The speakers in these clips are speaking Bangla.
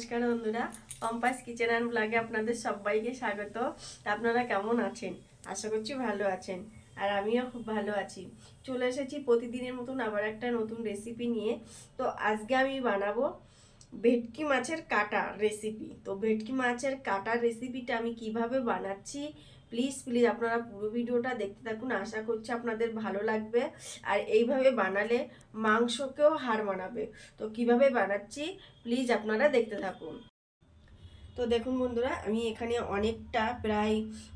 নমস্কার বন্ধুরা, পম্পাস কিচেন অ্যান্ড ব্লগে আপনাদের সবাইকে স্বাগত। আপনারা কেমন আছেন? আশা করছি ভালো আছেন, আর আমিও খুব ভালো আছি। চলে এসেছি প্রতিদিনের মতন আবার একটা নতুন রেসিপি নিয়ে। তো আজকে আমি বানাবো ভেটকি মাছের কাটা রেসিপি। তো ভেটকি মাছের কাটার রেসিপিটা আমি কিভাবে বানাচ্ছি, প্লিজ আপনারা পুরো ভিডিওটা দেখতে থাকুন। আশা করছি আপনাদের ভালো লাগবে, আর এইভাবে বানালে মাংসকেও হার মানাবে। তো কিভাবে বানাচ্ছি প্লিজ আপনারা দেখতে থাকুন। তো দেখুন বন্ধুরা, আমি এখানে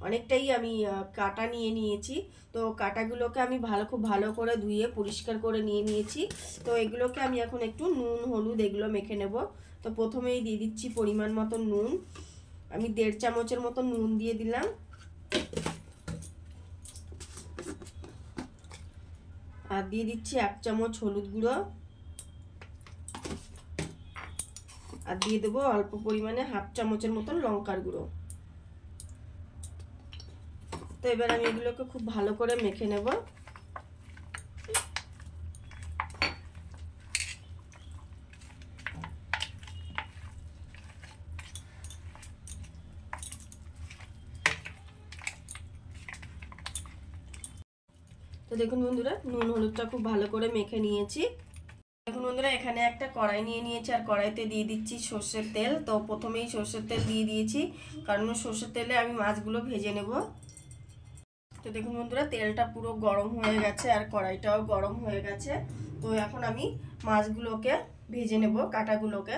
অনেকটাই আমি কাটা নিয়ে নিয়েছি। তো কাটাগুলোকে আমি খুব ভালো করে ধুয়ে পরিষ্কার করে নিয়ে নিয়েছি। তো এগুলোকে আমি এখন একটু নুন হলুদ এগুলো মেখে নেব। তো প্রথমেই দিয়ে দিচ্ছি পরিমাণ মতো নুন। আমি 1.5 চামচের মতো নুন দিয়ে দিলাম। আর দিয়ে দিচ্ছি 1 চামচ হলুদ গুঁড়ো। আর দিয়ে দেবো অল্প পরিমাণে 1/2 চামচের মতন লঙ্কার গুঁড়ো। তো এবার আমি এগুলোকে খুব ভালো করে মেখে নেব। তো দেখুন বন্ধুরা, নুন হলুদটা খুব ভালো করে মেখে নিয়েছি। দেখুন বন্ধুরা, এখানে একটা কড়াই নিয়ে নিয়েছি, আর কড়াইতে দিয়ে দিচ্ছি সর্ষের তেল। তো প্রথমেই সর্ষের তেল দিয়ে দিয়েছি, কারণ সর্ষের তেলে আমি মাছগুলো ভেজে নেব। তো দেখুন বন্ধুরা, তেলটা পুরো গরম হয়ে গেছে, আর কড়াইটাও গরম হয়ে গেছে। তো এখন আমি মাছগুলোকে ভেজে নেব, কাটাগুলোকে।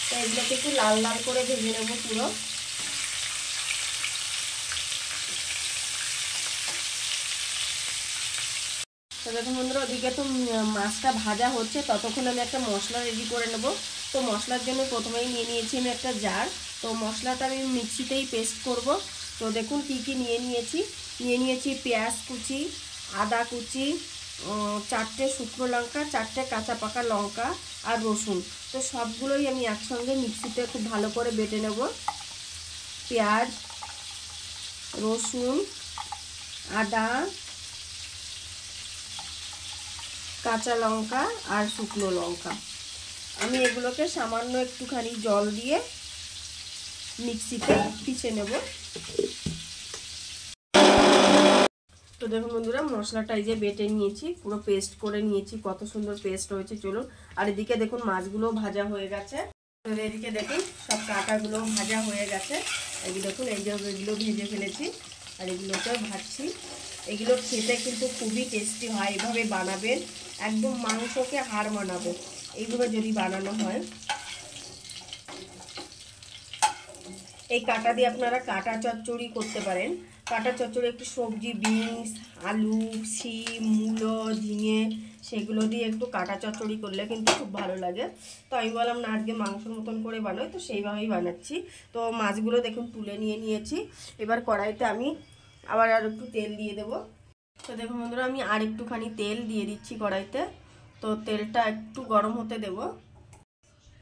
তো এগুলোকে একটু লাল লাল করে ভেজে নেব পুরো। তো দেখুন বন্ধুরা, ওদিকে তো মাছটা ভাজা হচ্ছে, ততক্ষণ আমি একটা মশলা রেডি করে নেব। তো মশলার জন্য প্রথমেই নিয়ে নিয়েছি আমি একটা জার। তো মশলাটা আমি মিক্সিতেই পেস্ট করব। তো দেখুন কি কি নিয়ে নিয়েছি পেঁয়াজ কুচি, আদা কুচি, 4টে শুকনো লঙ্কা, 4টে কাঁচা পাকা লঙ্কা, আর রসুন। তো সবগুলোই আমি একসঙ্গে মিক্সিতে খুব ভালো করে বেটে নেব। পেঁয়াজ, রসুন, আদা, কাঁচা লঙ্কা আর শুকনো লঙ্কা, আমি এগুলোকে সামান্য একটুখানি জল দিয়ে মিক্সিতে পিষে নেব। তো দেখুন বন্ধুরা, মশলাটা এই যে বেটে নিয়েছি, পুরো পেস্ট করে নিয়েছি, কত সুন্দর পেস্ট হয়েছে। চলুন, আর এদিকে দেখুন মাছগুলো ভাজা হয়ে গেছে। এদিকে দেখুন সব কাঁটাগুলো ভাজা হয়ে গেছে। এই দেখুন, এই যে এগুলো ভেজে ফেলেছি, আর এগুলোকেও ভাজছি। এগুলো খেতে কিন্তু খুবই টেস্টি হয়, এইভাবে বানাবেন, একদম মাংসকে হার মানাবে এইভাবে যদি বানানো হয়। এই কাটা দিয়ে আপনারা কাটা চচ্চড়ি করতে পারেন। কাটা চচ্চড়ি একটু সবজি, বিনস, আলু, শিম, মূলো, ঝিঙে, সেগুলো দিয়ে একটু কাটা চচ্চড়ি করলে কিন্তু খুব ভালো লাগে। তো আমি বললাম না, আজকে মাংসের মতন করে বানাই, তো সেইভাবেই বানাচ্ছি। তো মাছগুলো দেখুন তুলে নিয়েছি। এবার কড়াইতে আমি আবার আর একটু তেল দিয়ে দেবো। তো দেখুন বন্ধুরা, আমি আর একটুখানি তেল দিয়ে দিচ্ছি কড়াইতে। তো তেলটা একটু গরম হতে দেব।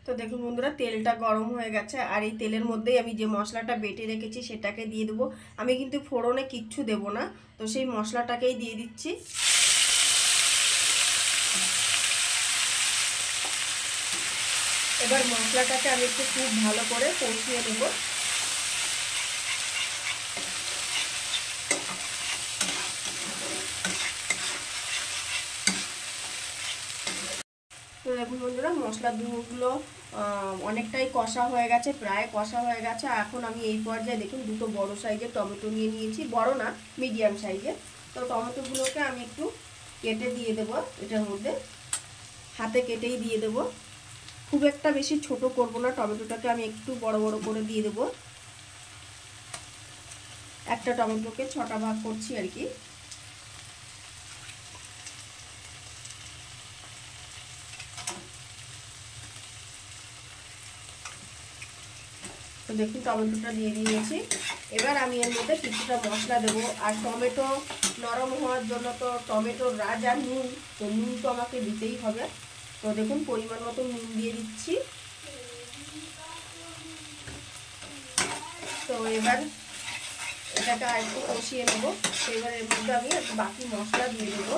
তো দেখুন বন্ধুরা, তেলটা গরম হয়ে গেছে, আর এই তেলের মধ্যেই আমি যে মশলাটা বেটে রেখেছি সেটাকে দিয়ে দেবো। আমি কিন্তু ফোড়নে কিচ্ছু দেব না, তো সেই মশলাটাকেই দিয়ে দিচ্ছি। এবার মশলাটাকে আমি একটু খুব ভালো করে কষিয়ে নেব। তো দেখুন বন্ধুরা, মশলাগুলো অনেকটাই কষা হয়ে গেছে, প্রায় কষা হয়ে গেছে। এখন আমি এই পর্যায়ে দেখুন 2টো বড় সাইজের টমেটো নিয়ে নিয়েছি, বড় না মিডিয়াম সাইজের। তো টমেটোগুলোকে আমি একটু কেটে দিয়ে দেবো এটার মধ্যে, হাতে কেটেই দিয়ে দেবো। খুব একটা বেশি ছোট করব না, টমেটোটাকে আমি একটু বড় বড় করে দিয়ে দেবো। একটা টমেটোকে 6টা ভাগ করছি আর কি। তো দেখুন টমেটোটা দিয়ে দিয়েছি। এবার আমি এর মধ্যে কিছুটা মশলা দেবো। আর টমেটো নরম হওয়ার জন্য তো টমেটোর রাজা নুন, তো নুন তো আমাকে দিতেই হবে। তো দেখুন পরিমাণ মতো নুন দিয়ে দিচ্ছি। তো এবার এটাকে আর একটু কষিয়ে নেবো। এবার এর মধ্যে আমি একটু বাকি মশলা দিয়ে দেবো।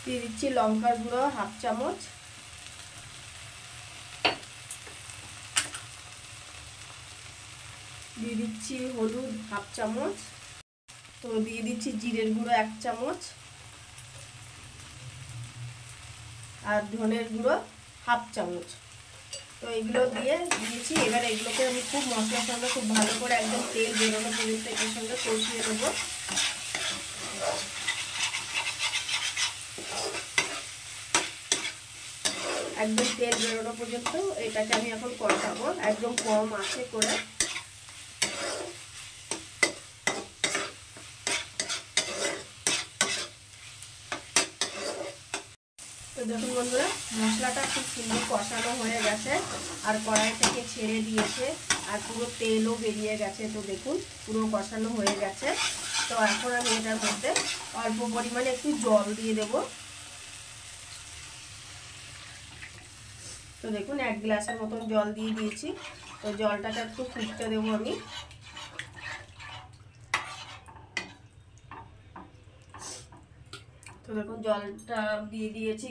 দিয়ে দিচ্ছি লঙ্কার গুঁড়ো 1/2 চামচ, দিয়ে দিচ্ছি হলুদ 1/2 চামচ, তো দিয়ে দিচ্ছি জিরের গুঁড়ো 1 চামচ, আর ধনের গুঁড়ো 1/2 চামচ। তো এগুলো দিয়ে দিয়েছি। এবার এগুলোকে আমি খুব মশলার সঙ্গে খুব ভালো করে একদম তেল বেরোনো পর্যন্ত এটার সঙ্গে কষিয়ে নেবো। একদম তেল বেরোনো পর্যন্ত এটাকে আমি এখন কষাবো একদম কম আঁচে করে। তো দেখুন বন্ধুরা, মশলাটা খুব সুন্দর কষানো হয়ে গেছে আর কড়াই থেকে ছেড়ে দিয়েছে আর পুরো তেলও বেরিয়ে গেছে। তো দেখুন পুরো কষানো হয়ে গেছে। তো এখন আমি এটার মধ্যে অল্প পরিমাণে একটু জল দিয়ে দেব। তো দেখুন 1 গ্লাসের মতন জল দিয়ে দিয়েছি। তো জলটাকে একটু ফুটতে দেবো আমি। তো দেখুন জলটা দিয়ে দিয়েছি।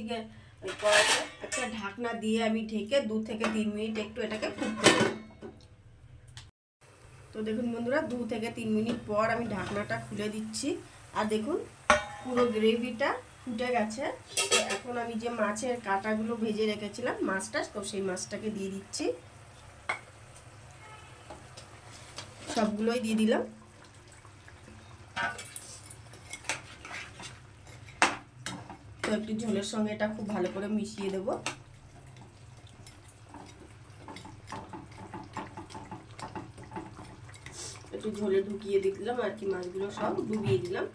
একটা ঢাকনা দিয়ে আমি ঢেকে 2 থেকে 3 মিনিট একটু এটাকে ফুটতে দেব। তো দেখুন বন্ধুরা 2 থেকে 3 মিনিট পর আমি ঢাকনাটা খুলে দিচ্ছি আর দেখুন পুরো গ্রেভিটা ফুটে গেছে। তো এখন আমি যে মাছের কাঁটাগুলো ভেজে রেখেছিলাম মাছটা, তো সেই মাছটাকে দিয়ে দিচ্ছি। সবগুলোই দিয়ে দিলাম। তো একটু ঝোলের সঙ্গে এটা খুব ভালো করে মিশিয়ে দেব। একটু ঝোলে ঢুকিয়ে দিলাম আর কি, মাছগুলো সব ডুবিয়ে দিলাম।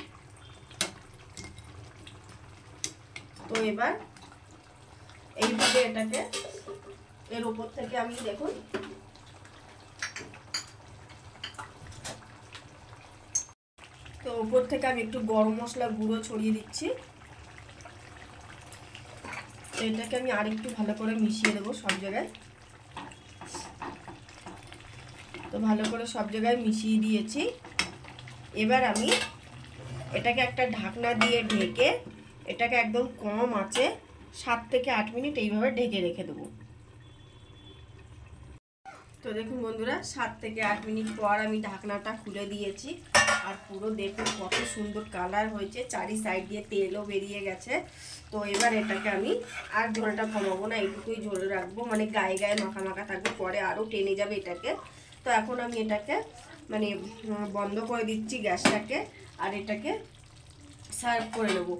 তো এবার এইভাবে এটাকে এর উপর থেকে আমি দেখুন তো উপর থেকে আমি একটু গরম মশলা গুঁড়ো ছড়িয়ে দিচ্ছি। এটাকে আমি আরেকটু ভালো করে মিশিয়ে দেবো সব জায়গায়। তো ভালো করে সব জায়গায় মিশিয়ে দিয়েছি। এবার আমি এটাকে একটা ঢাকনা দিয়ে ঢেকে এটাকে একদম কম আঁচে 7 থেকে 8 মিনিট এইভাবে ঢেকে রেখে দেবো। তো দেখুন বন্ধুরা 7 থেকে 8 মিনিট পর আমি ঢাকনাটা খুলে দিয়েছি আর পুরো দেখুন কত সুন্দর কালার হয়েছে, চারি সাইড দিয়ে তেলও বেরিয়ে গেছে। তো এবার এটাকে আমি আর ঝোলটা কমাবো না, এইটুকুই ঝোল রাখবো, মানে গায়ে গায়ে মাখা মাখা থাকবে, পরে আরও টেনে যাবে এটাকে। তো এখন আমি এটাকে মানে বন্ধ করে দিচ্ছি গ্যাসটাকে আর এটাকে সার্ভ করে নেবো।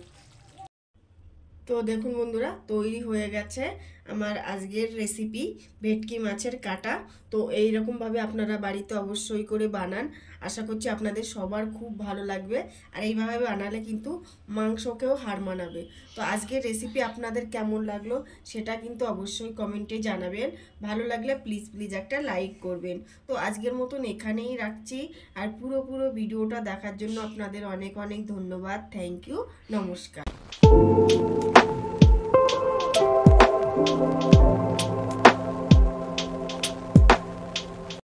তো দেখুন বন্ধুরা তৈরি হয়ে গেছে আমার আজকের রেসিপি ভেটকি মাছের কাটা। তো এইরকমভাবে আপনারা বাড়িতে অবশ্যই করে বানান, আশা করছি আপনাদের সবার খুব ভালো লাগবে। আর এইভাবে বানালে কিন্তু মাংসকেও হার মানাবে। তো আজকের রেসিপি আপনাদের কেমন লাগলো সেটা কিন্তু অবশ্যই কমেন্টে জানাবেন। ভালো লাগলে প্লিজ প্লিজ একটা লাইক করবেন। তো আজকের মতন এখানেই রাখছি আর পুরো ভিডিওটা দেখার জন্য আপনাদের অনেক অনেক ধন্যবাদ। থ্যাংক ইউ, নমস্কার।